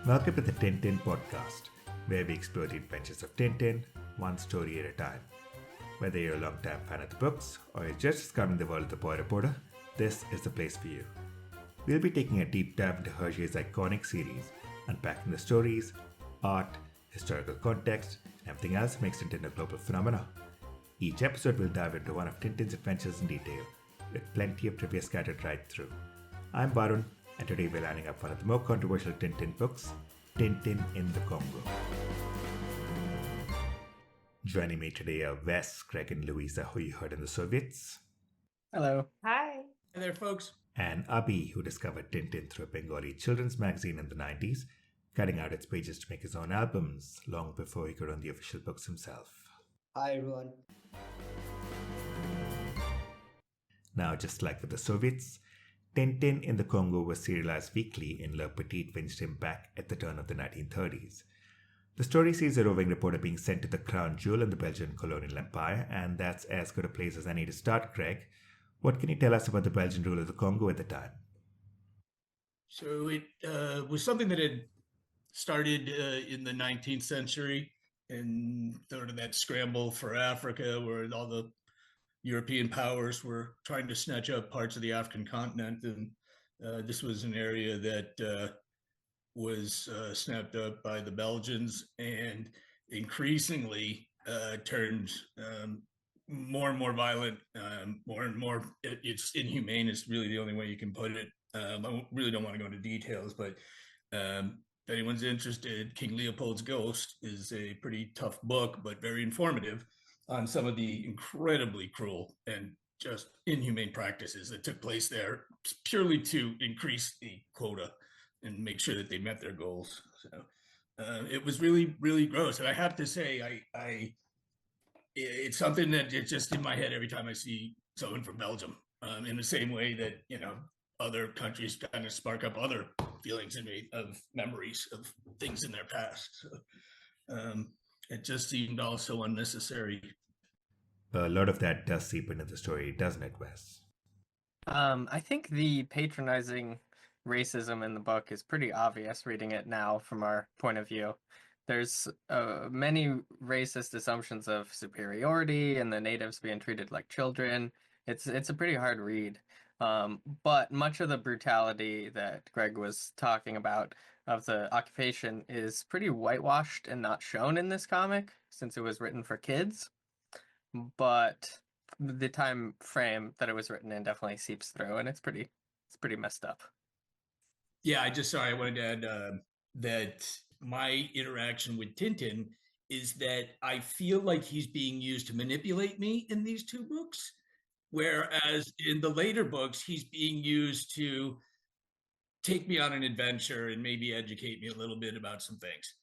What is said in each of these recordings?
Welcome to the Tintin podcast, where we explore the adventures of Tintin, one story at a time. Whether you're a long-time fan of the books or you're just discovering the world of the boy reporter, this is the place for you. We'll be taking a deep dive into Hergé's iconic series, unpacking the stories, art, historical context, and everything else that makes Tintin a global phenomenon. Each episode will dive into one of Tintin's adventures in detail, with plenty of trivia scattered right through. I'm Varun, and today we're lining up one of the more controversial Tintin books, Tintin in the Congo. Joining me today are Wes, Greg, and Louisa, who you heard in the Soviets. Hello. Hi. Hey there, folks. And Abhi, who discovered Tintin through a Bengali children's magazine in the 90s, cutting out its pages to make his own albums long before he could own the official books himself. Hi, everyone. Now, just like with the Soviets, Tintin in the Congo was serialized weekly in Le Petit Vingt back at the turn of the 1930s. The story sees a roving reporter being sent to the crown jewel in the Belgian colonial empire, and that's as good a place as any to start, Greg. What can you tell us about the Belgian rule of the Congo at the time? So it was something that had started in the 19th century, and sort of that scramble for Africa, where all the European powers were trying to snatch up parts of the African continent, and this was an area that was snapped up by the Belgians, and increasingly turned more and more violent, more and more. It's inhumane. It's really the only way you can put it. I really don't want to go into details, but if anyone's interested, King Leopold's Ghost is a pretty tough book, but very informative on some of the incredibly cruel and just inhumane practices that took place there, purely to increase the quota and make sure that they met their goals. So it was really, really gross. And I have to say, it's something that it's just in my head every time I see someone from Belgium, in the same way that, other countries kind of spark up other feelings in me of memories of things in their past. So it just seemed all so unnecessary. A lot of that does seep into the story, doesn't it, Wes? I think the patronizing racism in the book is pretty obvious reading it now from our point of view. There's many racist assumptions of superiority and the natives being treated like children. It's a pretty hard read. But much of the brutality that Greg was talking about of the occupation is pretty whitewashed and not shown in this comic since it was written for kids. But the time frame that it was written in definitely seeps through, and it's pretty messed up. Yeah, I wanted to add that my interaction with Tintin is that I feel like he's being used to manipulate me in these two books, whereas in the later books, he's being used to take me on an adventure and maybe educate me a little bit about some things.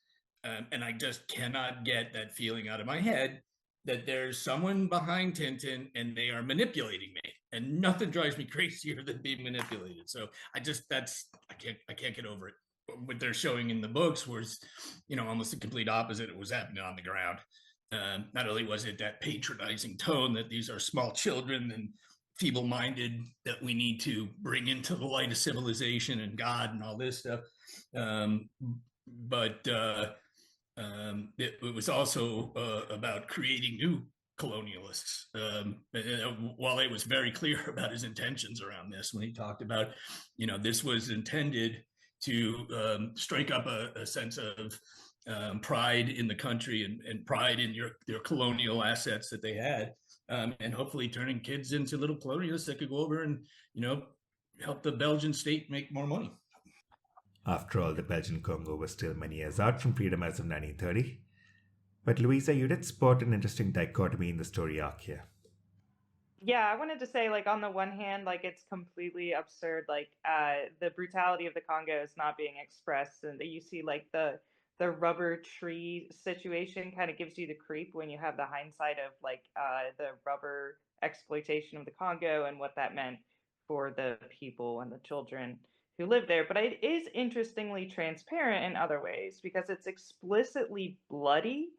And I just cannot get that feeling out of my head that there's someone behind Tintin and they are manipulating me, and nothing drives me crazier than being manipulated. So I can't get over it. What they're showing in the books was, almost the complete opposite. It was happening on the ground. Not only was it that patronizing tone that these are small children and feeble-minded that we need to bring into the light of civilization and God and all this stuff, but it was also about creating new colonialists. While it was very clear about his intentions around this when he talked about, this was intended to strike up a sense of pride in the country and pride in your colonial assets that they had, and hopefully turning kids into little colonialists that could go over and, help the Belgian state make more money. After all, the Belgian Congo was still many years out from freedom as of 1930. But Louisa, you did spot an interesting dichotomy in the story arc here. Yeah, I wanted to say, on the one hand, it's completely absurd. The brutality of the Congo is not being expressed, and you see, the rubber tree situation kind of gives you the creep when you have the hindsight of the rubber exploitation of the Congo and what that meant for the people and the children who live there. But it is interestingly transparent in other ways because it's explicitly bloody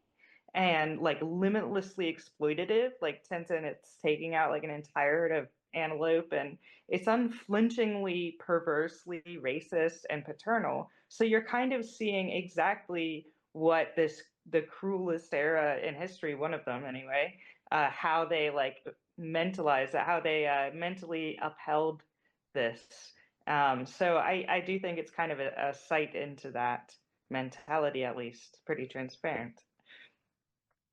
and limitlessly exploitative. Tintin, it's taking out an entire herd of antelope, and it's unflinchingly perversely racist and paternal. So you're kind of seeing exactly what the cruelest era in history, one of them anyway, how they like mentalize it, how they mentally upheld this. So I do think it's kind of a sight into that mentality, at least, pretty transparent.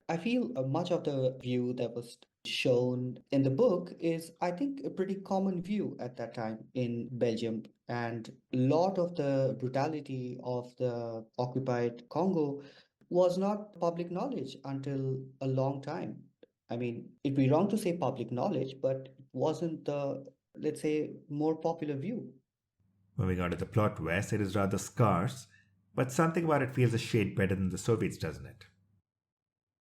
I feel much of the view that was shown in the book is, I think, a pretty common view at that time in Belgium. And a lot of the brutality of the occupied Congo was not public knowledge until a long time. I mean, it'd be wrong to say public knowledge, but it wasn't the, let's say, more popular view. Moving on to the plot twist, it is rather scarce, but something about it feels a shade better than the Soviets, doesn't it?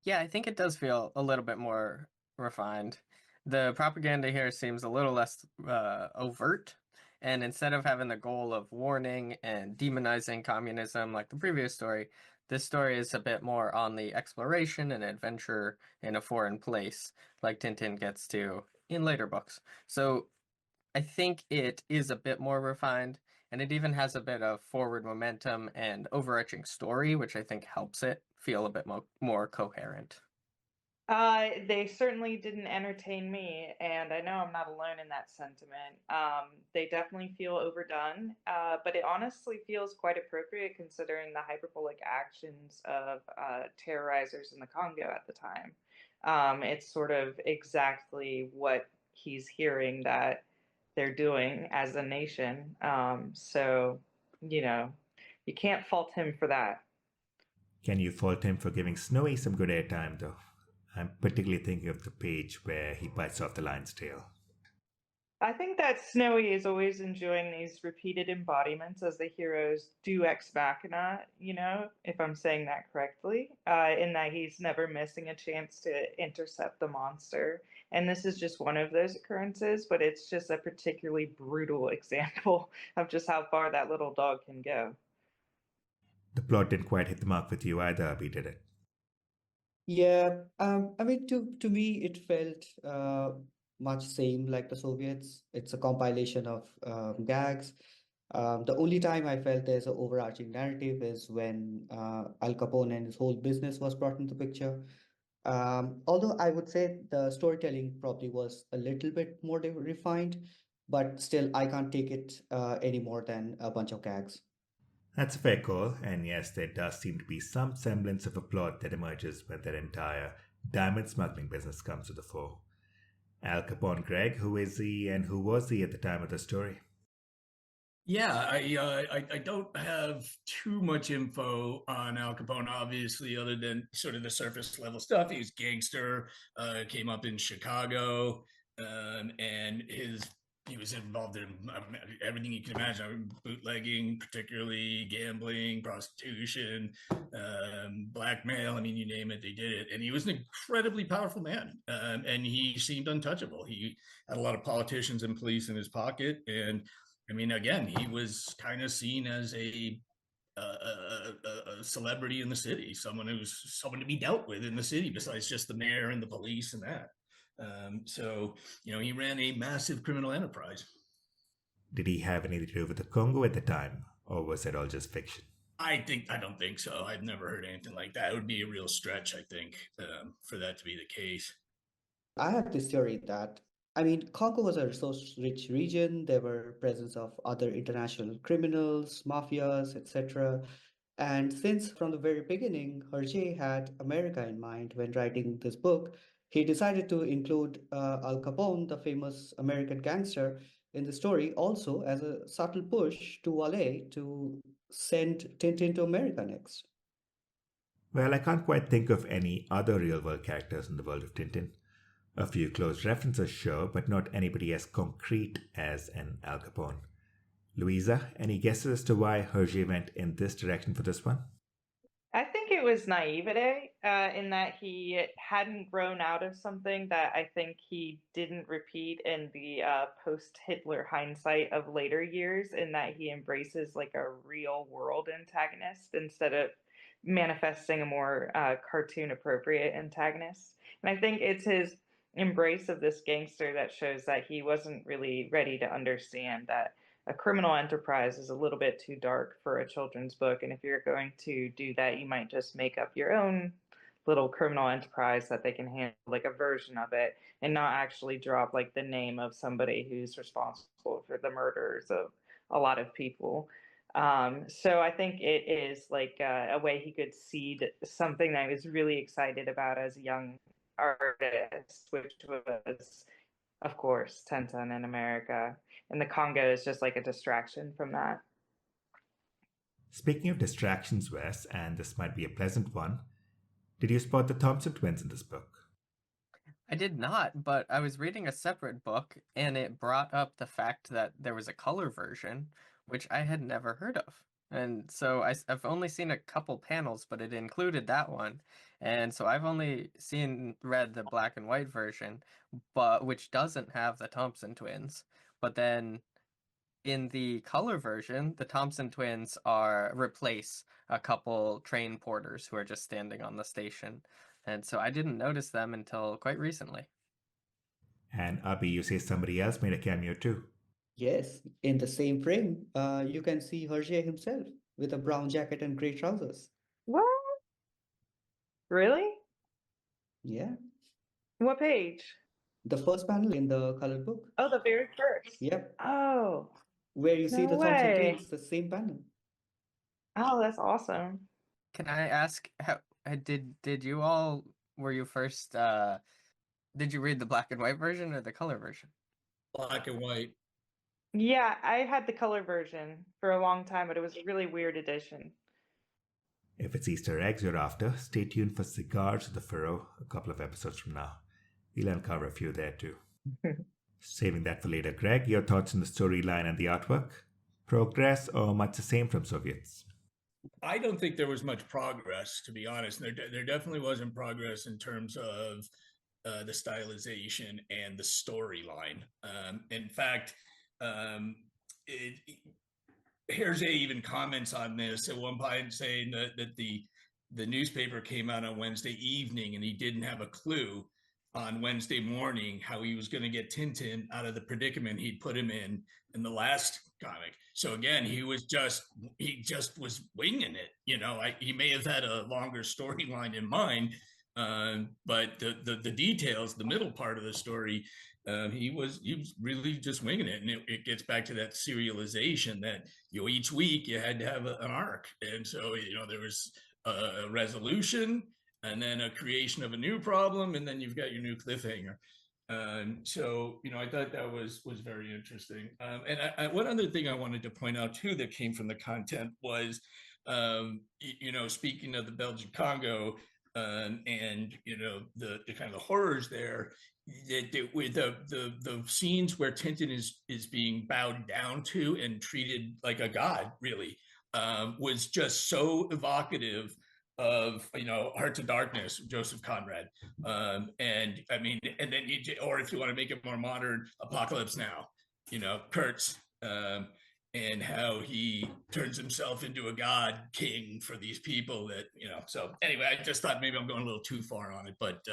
Yeah, I think it does feel a little bit more refined. The propaganda here seems a little less overt, and instead of having the goal of warning and demonizing communism like the previous story, this story is a bit more on the exploration and adventure in a foreign place, like Tintin gets to in later books. So I think it is a bit more refined, and it even has a bit of forward momentum and overarching story, which I think helps it feel a bit more coherent. They certainly didn't entertain me, and I know I'm not alone in that sentiment. They definitely feel overdone, but it honestly feels quite appropriate considering the hyperbolic actions of terrorizers in the Congo at the time. It's sort of exactly what he's hearing that they're doing as a nation. So, you know, you can't fault him for that. Can you fault him for giving Snowy some good airtime, though? I'm particularly thinking of the page where he bites off the lion's tail. I think that Snowy is always enjoying these repeated embodiments as the hero's do ex machina, if I'm saying that correctly, in that he's never missing a chance to intercept the monster. And this is just one of those occurrences, but it's just a particularly brutal example of just how far that little dog can go. The plot didn't quite hit the mark with you either, Abby, did it? Yeah, I mean, to me, it felt much same like the Soviets. It's a compilation of gags. The only time I felt there's an overarching narrative is when Al Capone and his whole business was brought into the picture. Although I would say the storytelling probably was a little bit more refined, but still, I can't take it any more than a bunch of gags. That's a fair call, and yes, there does seem to be some semblance of a plot that emerges when their entire diamond smuggling business comes to the fore. Al Capone, Greg, who is he and who was he at the time of the story? Yeah, I don't have too much info on Al Capone, obviously, other than sort of the surface level stuff. He was a gangster, came up in Chicago, and he was involved in everything you can imagine: bootlegging, particularly gambling, prostitution, blackmail. I mean, you name it, they did it. And he was an incredibly powerful man, and he seemed untouchable. He had a lot of politicians and police in his pocket, and I mean, again, he was kind of seen as a celebrity in the city, someone to be dealt with in the city, besides just the mayor and the police and that. So, he ran a massive criminal enterprise. Did he have anything to do with the Congo at the time, or was it all just fiction? I don't think so. I've never heard anything like that. It would be a real stretch, I think, for that to be the case. I have this theory that, I mean, Congo was a resource-rich region. There were presence of other international criminals, mafias, etc. And since from the very beginning, Hergé had America in mind when writing this book, he decided to include Al Capone, the famous American gangster, in the story also as a subtle push to Wale to send Tintin to America next. Well, I can't quite think of any other real world characters in the world of Tintin. A few close references, sure, but not anybody as concrete as an Al Capone. Louisa, any guesses as to why Hergé went in this direction for this one? I think it was naivete in that he hadn't grown out of something that I think he didn't repeat in the post-Hitler hindsight of later years, in that he embraces like a real world antagonist instead of manifesting a more cartoon appropriate antagonist. And I think it's his embrace of this gangster that shows that he wasn't really ready to understand that a criminal enterprise is a little bit too dark for a children's book. And if you're going to do that, you might just make up your own little criminal enterprise that they can handle, like a version of it, and not actually drop like the name of somebody who's responsible for the murders of a lot of people. So I think it is like a way he could seed something that I was really excited about as a young artist, which was, of course, Tintin in America. And the Congo is just like a distraction from that. Speaking of distractions, Wes, and this might be a pleasant one, did you spot the Thompson twins in this book? I did not, but I was reading a separate book and it brought up the fact that there was a color version, which I had never heard of. And so I've only seen a couple panels, but it included that one. And so I've only read the black and white version, but which doesn't have the Thompson twins. But then in the color version, the Thompson twins replace a couple train porters who are just standing on the station. And so I didn't notice them until quite recently. And Abhi, you say somebody else made a cameo too. Yes, in the same frame, you can see Hergé himself with a brown jacket and grey trousers. What? Really? Yeah, What page? the first panel in the colored book. Oh, the very first. Yep, Oh, where you see no the Thompson way. twins, the same panel. Oh, that's awesome. Can I ask, how did you all, were you first, did you read the black and white version or the color version? Black and white. Yeah, I had the color version for a long time, but it was a really weird edition. If it's Easter eggs you're after, stay tuned for Cigars of the Furrow a couple of episodes from now. We'll uncover a few there too. Saving that for later, Greg, your thoughts on the storyline and the artwork? Progress or much the same from Soviets? I don't think there was much progress, to be honest. There definitely wasn't progress in terms of the stylization and the storyline. In fact, Hergé even comments on this at one point, saying that the newspaper came out on Wednesday evening and he didn't have a clue on Wednesday morning how he was going to get Tintin out of the predicament he'd put him in the last comic. So again, he just was winging it. You know, he may have had a longer storyline in mind, but the details, the middle part of the story, he was really just winging it. And it gets back to that serialization that, you know, each week you had to have an arc. And so, you know, there was a resolution and then a creation of a new problem, and then you've got your new cliffhanger. So, you know, I thought that was very interesting. And one other thing I wanted to point out too that came from the content was, you know, speaking of the Belgian Congo, and you know the kind of the horrors there, with the scenes where Tintin is being bowed down to and treated like a god, really, was just so evocative of, you know, Hearts of Darkness, Joseph Conrad, and I mean, and then or if you want to make it more modern, Apocalypse Now, you know, Kurtz, and how he turns himself into a god king for these people that, you know. So anyway, I just thought maybe I'm going a little too far on it, but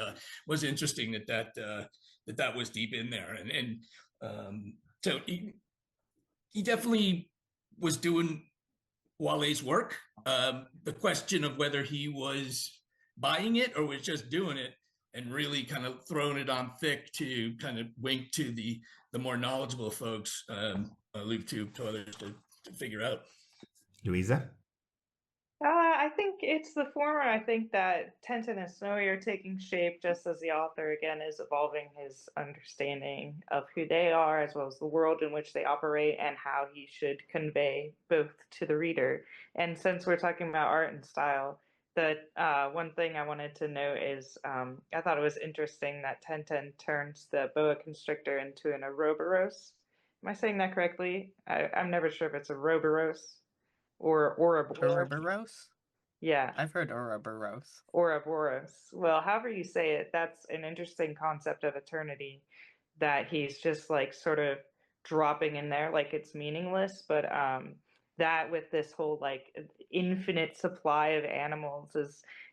was interesting that was deep in there, and so he definitely was doing Wale's work. The question of whether he was buying it or was just doing it and really kind of throwing it on thick to kind of wink to the more knowledgeable folks, leave to others to figure out. Louisa? I think it's the former. I think that Tintin and Snowy are taking shape just as the author, again, is evolving his understanding of who they are, as well as the world in which they operate and how he should convey both to the reader. And since we're talking about art and style, the one thing I wanted to note is I thought it was interesting that Tintin turns the boa constrictor into an Ouroboros. Am I saying that correctly? I'm never sure if it's a Ouroboros or Ouroboros. Ouroboros? Yeah. I've heard Ouroboros. Ouroboros. Well, however you say it, that's an interesting concept of eternity that he's just like sort of dropping in there like it's meaningless, but that with this whole like infinite supply of animals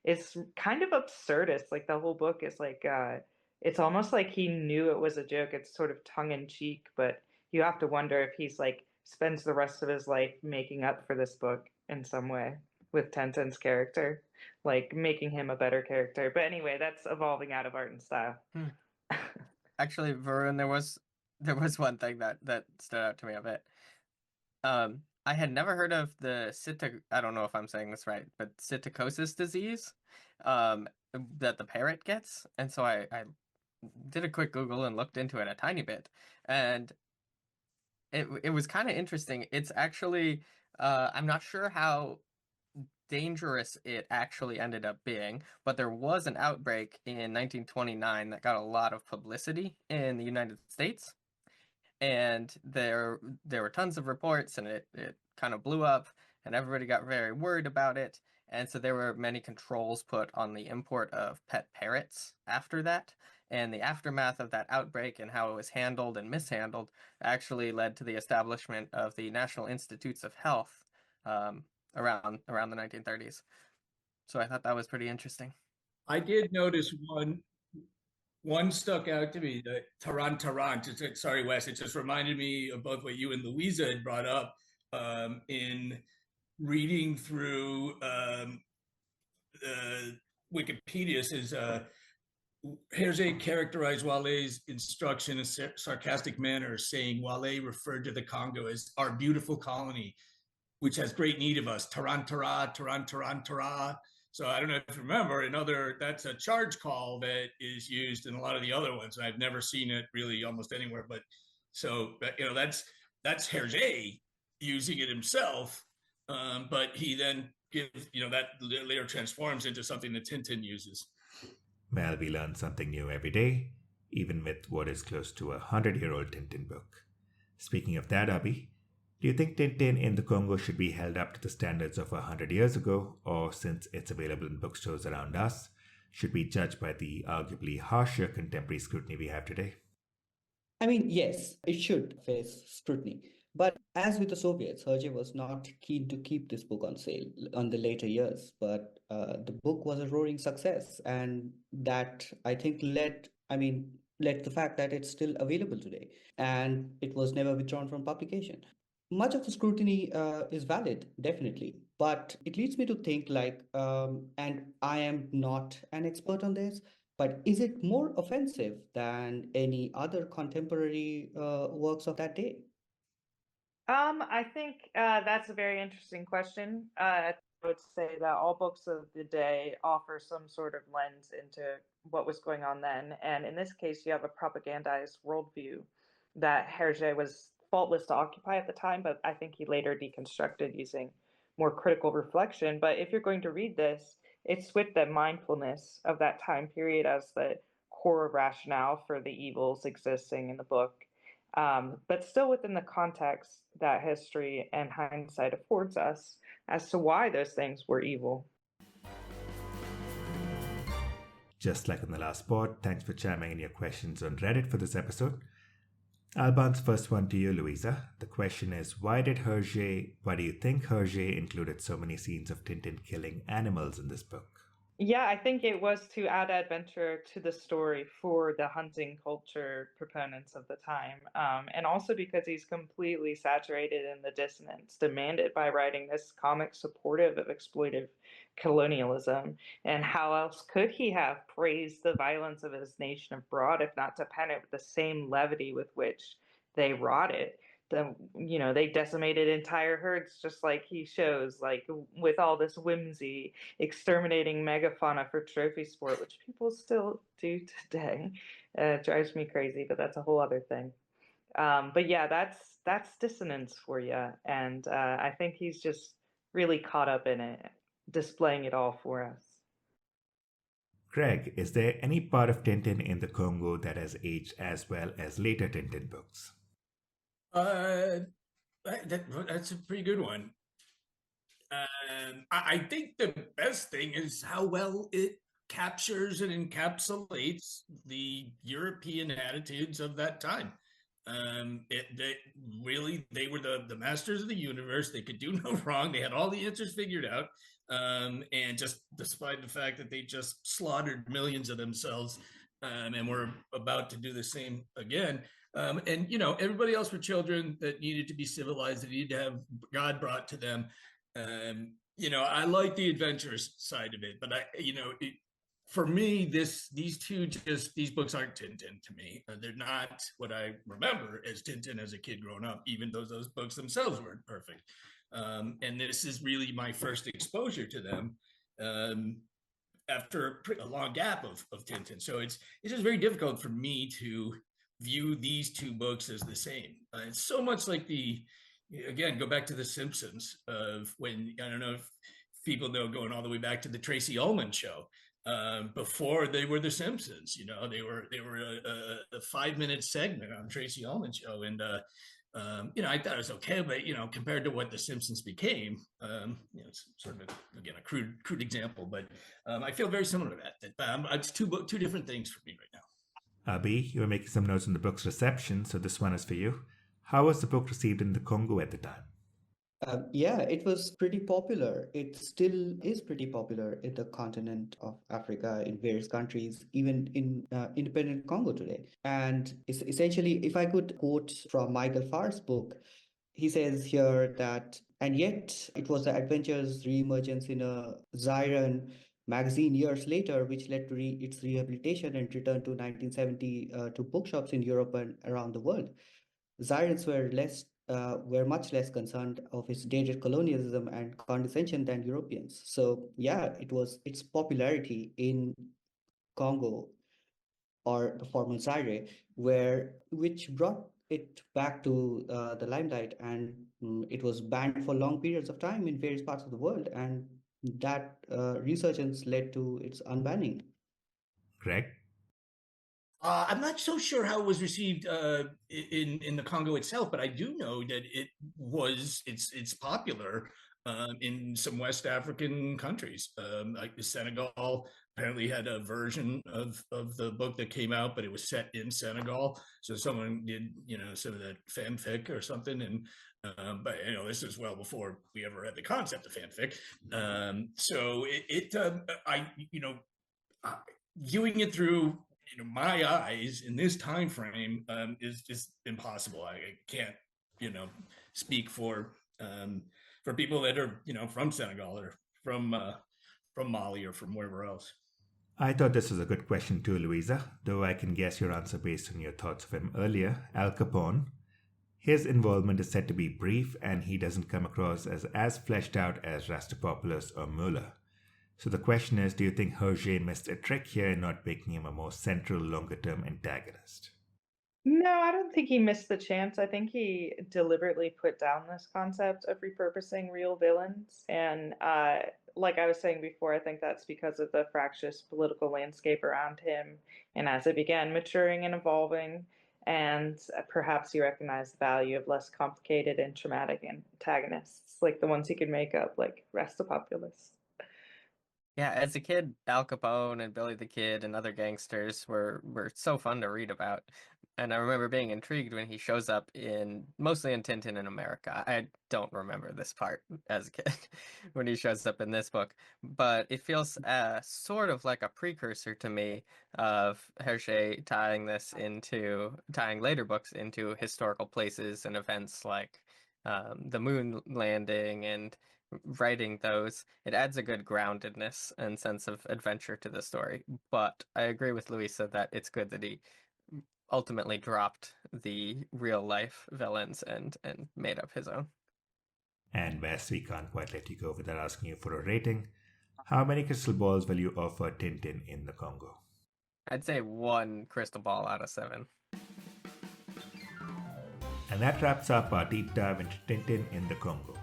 is kind of absurdist. Like the whole book is like it's almost like he knew it was a joke. It's sort of tongue in cheek, but you have to wonder if he's like spends the rest of his life making up for this book in some way with Tintin's character, like making him a better character. But anyway, that's evolving out of art and style. Actually, Varun, there was one thing that stood out to me a bit. I had never heard of the I don't know if I'm saying this right, but psittacosis disease, that the parrot gets, and so I did a quick Google and looked into it a tiny bit, and it was kind of interesting. It's actually, I'm not sure how dangerous it actually ended up being, but there was an outbreak in 1929 that got a lot of publicity in the United States, and there were tons of reports, and it kind of blew up, and everybody got very worried about it, and so there were many controls put on the import of pet parrots after that, and the aftermath of that outbreak and how it was handled and mishandled actually led to the establishment of the National Institutes of Health, around the 1930s. So I thought that was pretty interesting. I did notice one stuck out to me, the Taran. Sorry, Wes, it just reminded me of both what you and Louisa had brought up in reading through Wikipedia. Says Hergé characterized Walle's instruction in a sarcastic manner, saying Walle referred to the Congo as our beautiful colony, which has great need of us. Taran. So I don't know if you remember, that's a charge call that is used in a lot of the other ones. I've never seen it really almost anywhere, but so that's Hergé using it himself, but he then gives that later transforms into something that Tintin uses. Well, we learn something new every day, even with what is close to 100-year-old Tintin book. Speaking of that, Abhi, do you think Tintin in the Congo should be held up to the standards of 100 years ago, or since it's available in bookstores around us, should be judged by the arguably harsher contemporary scrutiny we have today? I mean, yes, it should face scrutiny. But as with the Soviets, Hergé was not keen to keep this book on sale on the later years. But the book was a roaring success, and that I think led to the fact that it's still available today, and it was never withdrawn from publication. Much of the scrutiny is valid, definitely, but it leads me to think and I am not an expert on this, but is it more offensive than any other contemporary works of that day? I think that's a very interesting question. I would say that all books of the day offer some sort of lens into what was going on then. And in this case, you have a propagandized worldview that Hergé was faultless to occupy at the time, but I think he later deconstructed using more critical reflection. But if you're going to read this, it's with the mindfulness of that time period as the core rationale for the evils existing in the book, but still within the context that history and hindsight affords us as to why those things were evil. Just like in the last pod, thanks for chiming in your questions on Reddit for this episode. I'll bounce first one to you, Louisa. The question is, why do you think Hergé included so many scenes of Tintin killing animals in this book? Yeah, I think it was to add adventure to the story for the hunting culture proponents of the time. And also because he's completely saturated in the dissonance demanded by writing this comic supportive of exploitive colonialism. And how else could he have praised the violence of his nation abroad, if not to pen it with the same levity with which they wrought it? They decimated entire herds, just like he shows, like with all this whimsy, exterminating megafauna for trophy sport, which people still do today. It drives me crazy, but that's a whole other thing. But yeah, that's dissonance for you, and I think he's just really caught up in it, displaying it all for us. Greg, is there any part of Tintin in the Congo that has aged as well as later Tintin books? That's a pretty good one. I think the best thing is how well it captures and encapsulates the European attitudes of that time. They were the masters of the universe. They could do no wrong. They had all the answers figured out. And just despite the fact that they just slaughtered millions of themselves, and we're about to do the same again. And everybody else were children that needed to be civilized, that needed to have God brought to them. I like the adventurous side of it, but for me, these books aren't Tintin to me. They're not what I remember as Tintin as a kid growing up, even though those books themselves weren't perfect. And this is really my first exposure to them after a long gap of Tintin. So it's just very difficult for me to view these two books as the same. It's so much like go back to The Simpsons of when, I don't know if people know, going all the way back to the Tracy Ullman show. Before they were The Simpsons, they were a 5-minute segment on Tracy Ullman show, and I thought it was okay, but compared to what The Simpsons became, it's sort of a crude example, but I feel very similar to that. It's two different things for me right now. Abi, you were making some notes on the book's reception, so this one is for you. How was the book received in the Congo at the time? Yeah, it was pretty popular. It still is pretty popular in the continent of Africa, in various countries, even in independent Congo today. And it's essentially, if I could quote from Michael Farr's book, he says here that, and yet it was the adventure's reemergence in a Zairean magazine years later, which led to its rehabilitation and return to 1970 to bookshops in Europe and around the world. Zaireans were much less concerned of its dated colonialism and condescension than Europeans. So yeah, its popularity in Congo, or the former Zaire, which brought it back to the limelight, and it was banned for long periods of time in various parts of the world, and that resurgence led to its unbanning. Greg? I'm not so sure how it was received in the Congo itself, but I do know that it's popular in some West African countries. Like Senegal apparently had a version of the book that came out, but it was set in Senegal. So someone did some of that fanfic or something, and but this is well before we ever had the concept of fanfic. So viewing it through my eyes in this time frame is just impossible. I can't speak for people that are from Senegal or from Mali or from wherever else. I thought this was a good question too, Louisa, though I can guess your answer based on your thoughts of him earlier. Al Capone. His involvement is said to be brief, and he doesn't come across as fleshed out as Rastapopoulos or Muller. So the question is, do you think Hergé missed a trick here in not making him a more central, longer-term antagonist? No, I don't think he missed the chance. I think he deliberately put down this concept of repurposing real villains. And like I was saying before, I think that's because of the fractious political landscape around him. And as it began maturing and evolving, and perhaps he recognized the value of less complicated and traumatic antagonists, like the ones he could make up, like Rastapopoulos. Yeah, as a kid, Al Capone and Billy the Kid and other gangsters were so fun to read about. And I remember being intrigued when he shows up mostly in Tintin in America. I don't remember this part as a kid when he shows up in this book, but it feels sort of like a precursor to me of Hergé tying later books into historical places and events like the moon landing and writing those. It adds a good groundedness and sense of adventure to the story. But I agree with Louisa that it's good that he ultimately dropped the real life villains and made up his own. And Wes, we can't quite let you go without asking you for a rating. How many crystal balls will you offer Tintin in the Congo? I'd say 1 crystal ball out of 7. And that wraps up our deep dive into Tintin in the Congo.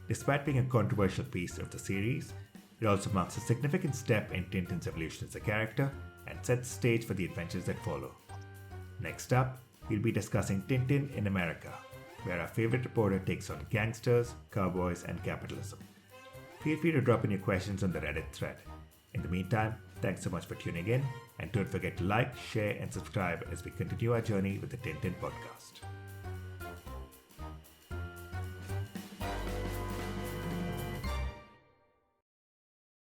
Despite being a controversial piece of the series, it also marks a significant step in Tintin's evolution as a character and sets the stage for the adventures that follow. Next up, we'll be discussing Tintin in America, where our favorite reporter takes on gangsters, cowboys, and capitalism. Feel free to drop in your questions on the Reddit thread. In the meantime, thanks so much for tuning in, and don't forget to like, share, and subscribe as we continue our journey with the Tintin podcast.